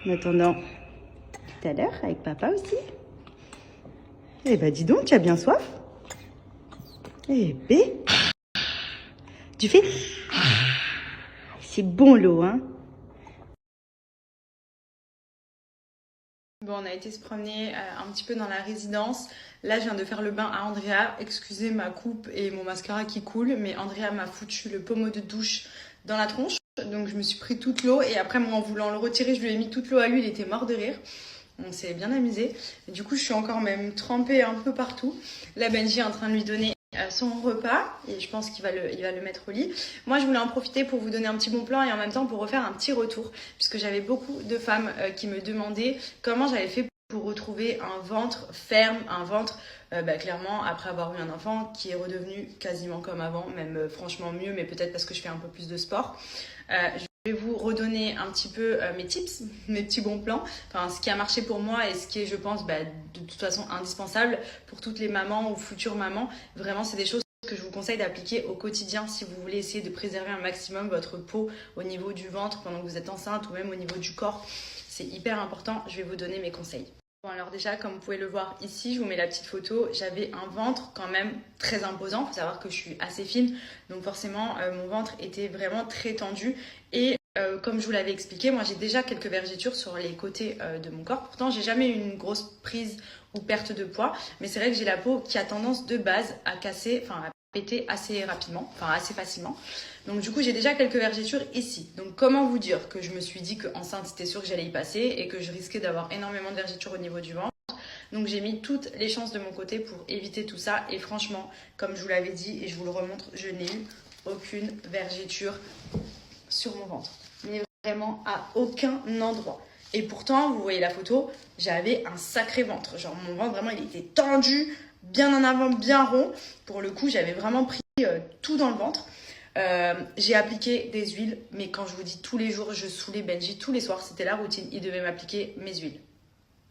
En attendant tout à l'heure avec papa aussi. Eh ben dis donc, tu as bien soif? Eh ben, tu fais? C'est bon l'eau, hein? Bon, on a été se promener un petit peu dans la résidence. Là, je viens de faire le bain à Andrea. Excusez ma coupe et mon mascara qui coule, mais Andrea m'a foutu le pommeau de douche dans la tronche. Donc, je me suis pris toute l'eau et après, moi, en voulant le retirer, je lui ai mis toute l'eau à lui. Il était mort de rire. On s'est bien amusé. Et du coup, je suis encore même trempée un peu partout. Là, Benji est en train de lui donner son repas et je pense qu'il va le mettre au lit. Moi, je voulais en profiter pour vous donner un petit bon plan et en même temps pour refaire un petit retour puisque j'avais beaucoup de femmes qui me demandaient comment j'avais fait pour retrouver un ventre ferme, un ventre clairement après avoir eu un enfant qui est redevenu quasiment comme avant, même franchement mieux, mais peut-être parce que je fais un peu plus de sport. Je vais vous redonner un petit peu mes tips, mes petits bons plans, enfin ce qui a marché pour moi et ce qui est, je pense, de toute façon indispensable pour toutes les mamans ou futures mamans. Vraiment, c'est des choses que je vous conseille d'appliquer au quotidien si vous voulez essayer de préserver un maximum votre peau au niveau du ventre pendant que vous êtes enceinte ou même au niveau du corps. C'est hyper important, je vais vous donner mes conseils. Bon alors déjà, comme vous pouvez le voir ici, je vous mets la petite photo, j'avais un ventre quand même très imposant. Il faut savoir que je suis assez fine, donc forcément mon ventre était vraiment très tendu. Et comme je vous l'avais expliqué, moi j'ai déjà quelques vergetures sur les côtés de mon corps. Pourtant, j'ai jamais eu une grosse prise ou perte de poids, mais c'est vrai que j'ai la peau qui a tendance de base à casser, enfin à péter assez rapidement, enfin assez facilement. Donc du coup, j'ai déjà quelques vergetures ici. Donc comment vous dire que je me suis dit qu'enceinte, c'était sûr que j'allais y passer et que je risquais d'avoir énormément de vergetures au niveau du ventre. Donc j'ai mis toutes les chances de mon côté pour éviter tout ça. Et franchement, comme je vous l'avais dit et je vous le remontre, je n'ai eu aucune vergeture sur mon ventre. Mais vraiment à aucun endroit. Et pourtant, vous voyez la photo, j'avais un sacré ventre. Genre mon ventre, vraiment, il était tendu, bien en avant, bien rond. Pour le coup, j'avais vraiment pris tout dans le ventre. J'ai appliqué des huiles, mais quand je vous dis tous les jours, je saoulais Benji tous les soirs. C'était la routine, il devait m'appliquer mes huiles.